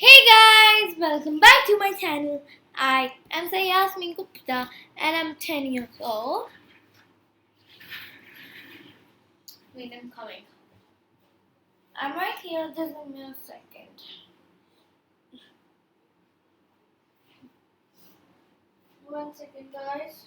Hey guys, welcome back to my channel. I am Saiasmi Gupta and I'm 10 years old. Wait, I'm coming. I'm right here, just give me a second. One second, guys.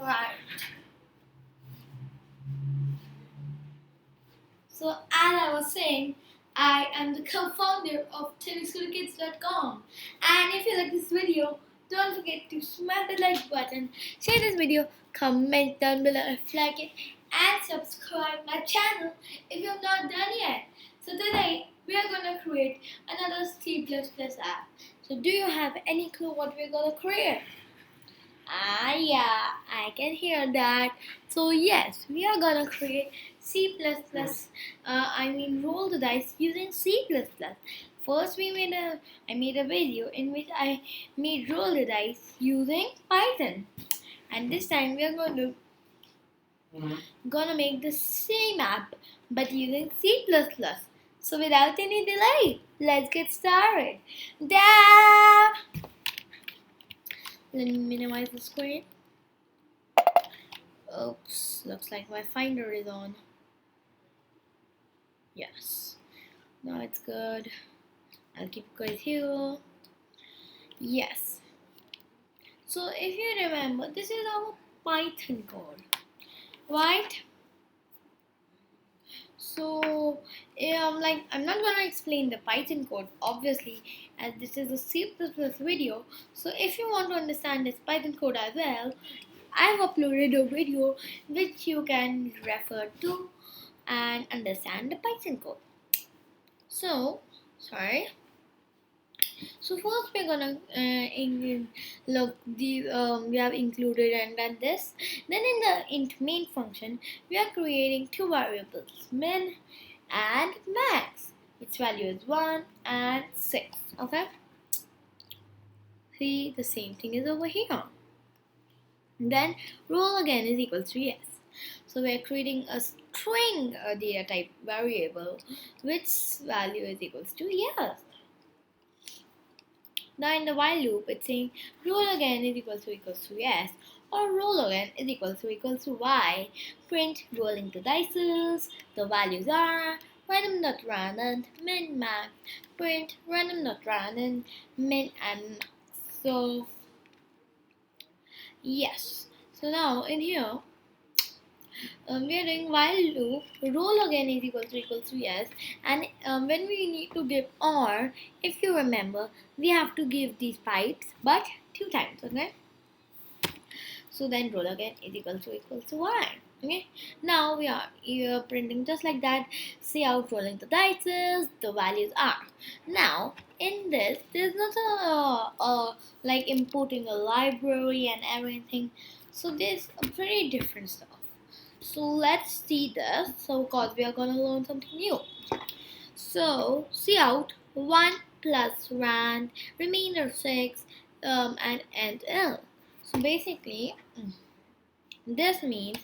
Right. So, as I was saying, I am the co-founder of tennischoolkids.com. And if you like this video, don't forget to smash the like button, share this video, comment down below if you like it, and subscribe my channel if you have not done yet. So today we are gonna create another C++ app. So do you have any clue what we're gonna create? Yeah, I can hear that. So yes, we are gonna create C++. Roll the dice using C++. First, I made a video in which I made roll the dice using Python, and this time we are gonna make the same app but using C++. So without any delay, let's get started. Da! Let me minimize the screen. Oops, looks like my finder is on. Yes, now it's good. I'll keep it guys here. Yes. So if you remember, this is our Python code, right? So I'm not gonna explain the Python code obviously, as this is a C++ video. So if you want to understand this Python code as well, I've uploaded a video which you can refer to and understand the Python code. So, sorry. So first we're gonna look the we have included and done this. Then in the int main function, we are creating two variables, min and max, its value is 1 and 6. Okay. See, the same thing is over here. Then roll again is equal to yes. So we are creating a string data type variable which value is equals to yes. Now in the while loop, it's saying roll again is equals to yes, or roll again is equals to y. Print rolling the dices. The values are random.random, min, max. Print random.random, min and max. So yes. So now in here, we are doing while loop. Roll again is equals to yes, and when we need to give or, if you remember, we have to give these pipes but 2 times. Okay, so then roll again is equals to y. Okay, now we are here printing just like that. See out rolling the dice, the values are. Now in this, there's not like importing a library and everything, so there's a pretty different stuff. So let's see this. So cause we are gonna learn something new. So see out 1 plus rand, remainder 6, and end L. So basically, this means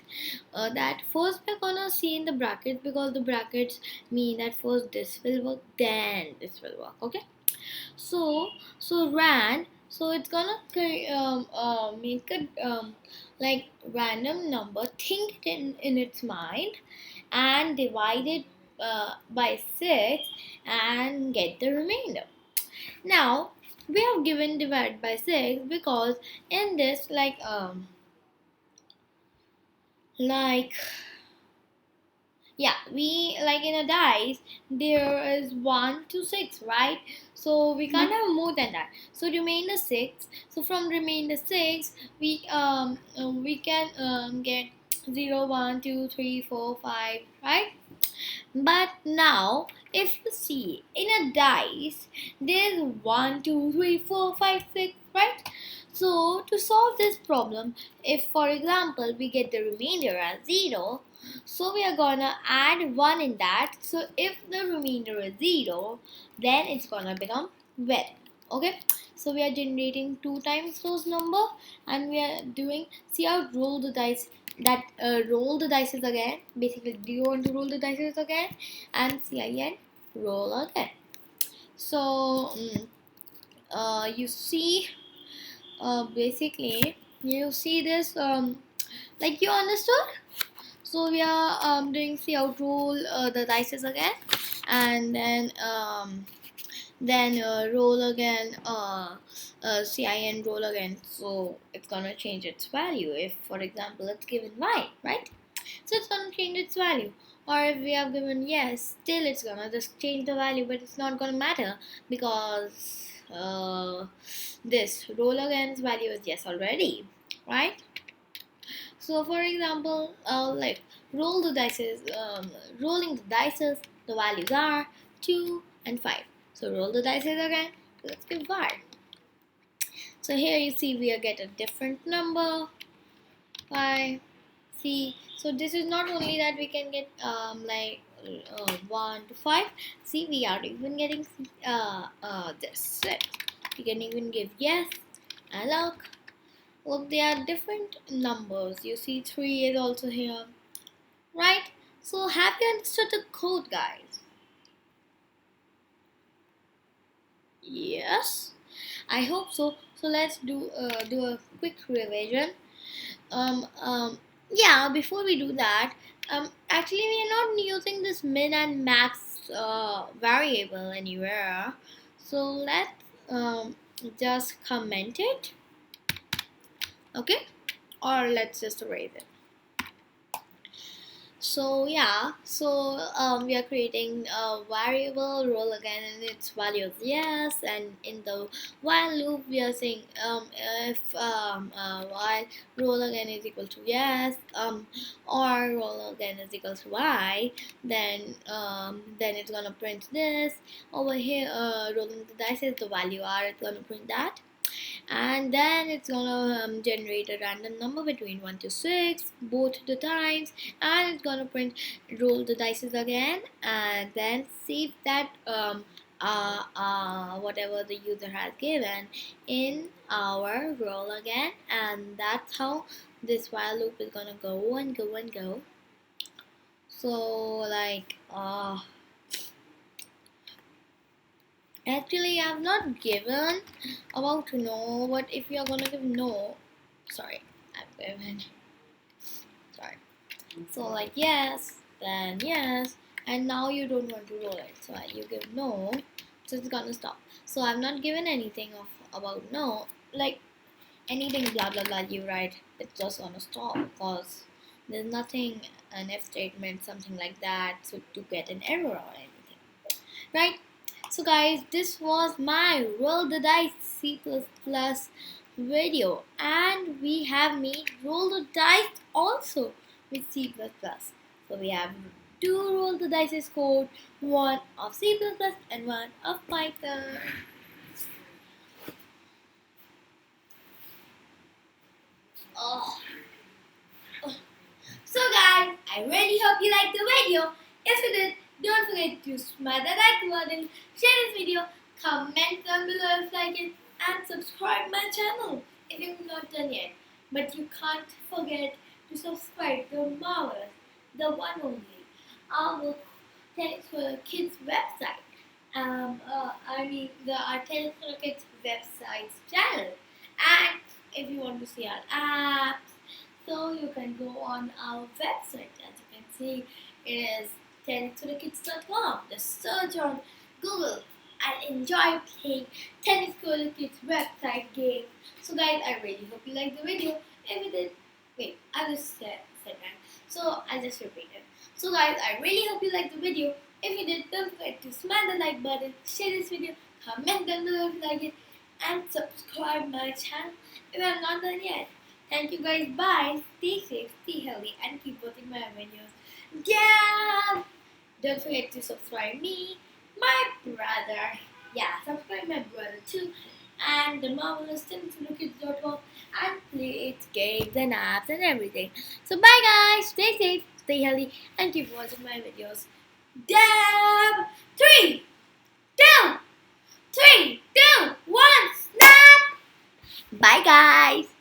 that first we're gonna see in the brackets, because the brackets mean that first this will work, then this will work. Okay. So rand. So it's gonna make a like random number, think it in its mind, and divide it by 6 and get the remainder. Now we have given divide by 6 because in this like yeah, we like in a dice there is 1 to 6, right? So we can't have more than that, so remainder 6. So from remainder 6 we can get 0 1 2 3 4 5, right? But now if you see in a dice there's 1 2 3 4 5 6, right? So to solve this problem, if for example we get the remainder as 0, so we are gonna add 1 in that. So if the remainder is 0, then it's gonna become 1. Okay, so we are generating 2 times those number, and we are doing see out roll the dice. That roll the dices again. Basically, do you want to roll the dices again? And CIN roll again. So you see, basically you see this, like you understood. So we are doing see out roll the dices again, and then roll again, CIN roll again. So it's gonna change its value. If for example it's given y, right? So it's gonna change its value. Or if we have given yes, still it's gonna just change the value, but it's not gonna matter because this roll again's value is yes already, right? So for example, like roll the dices, rolling the dices, the values are 2 and 5. So roll the dices again. Let's give var. So here you see we get a different number. 5. See, so this is not only that we can get 1 to 5. See, we are even getting this. We can even give yes and look, they are different numbers. You see 3 is also here, right? So have you understood the code, guys? Yes, I hope so. So let's do a quick revision. um, um, yeah, before we do that, actually we are not using this min and max variable anywhere. So let's just comment it, okay, or let's just erase it. So yeah, so we are creating a variable roll again, and its value is yes. And in the while loop, we are saying if while roll again is equal to yes, or roll again is equal to y, then it's gonna print this over here. Rolling the dice is the value r. It's gonna print that, and then it's gonna generate a random number between 1 to 6 both the times, and it's gonna print roll the dices again, and then see that whatever the user has given in our roll again, and that's how this while loop is gonna go and go and go. So like actually I've not given about no, but if you're gonna give no, sorry, I've given, sorry, so like yes, then yes, and now you don't want to roll it, so you give no, so it's gonna stop. So I've not given anything of about no, like anything blah blah blah you write, it's just gonna stop because there's nothing, an if statement, something like that, so to get an error or anything, right? So guys, this was my roll the dice C++ video, and we have made roll the dice also with C++. So we have 2 roll the dice code, 1 of C++ and 1 of Python. Oh. So guys, I really hope you liked the video. If you did, don't forget to smash the like button, share this video, comment down below if you like it, and subscribe my channel if you've not done yet. But you can't forget to subscribe to Marvelous, the one only, our Tennis for the Kids website. Our Tennis for the Kids website's channel. And if you want to see our apps, so you can go on our website. As you can see, it is tennisforthekids.com. Just search on Google and enjoy playing Tennis for the Kids website game. So guys, I really hope you liked the video. If you did, wait, I just said that. So I'll just repeat it. So guys, I really hope you liked the video. If you did, don't forget to smash the like button, share this video, comment down below if you like it, and subscribe my channel if you have not done yet. Thank you guys. Bye. Stay safe, stay healthy, and keep watching my videos. Yeah. Don't forget to subscribe me, my brother. Yeah, subscribe my brother too. And the marvelous TennisForTheKids.com, and play its games and apps and everything. So bye guys. Stay safe, stay healthy, and keep watching my videos. Dab 3, 2, 3, 2, 1. Bye, guys.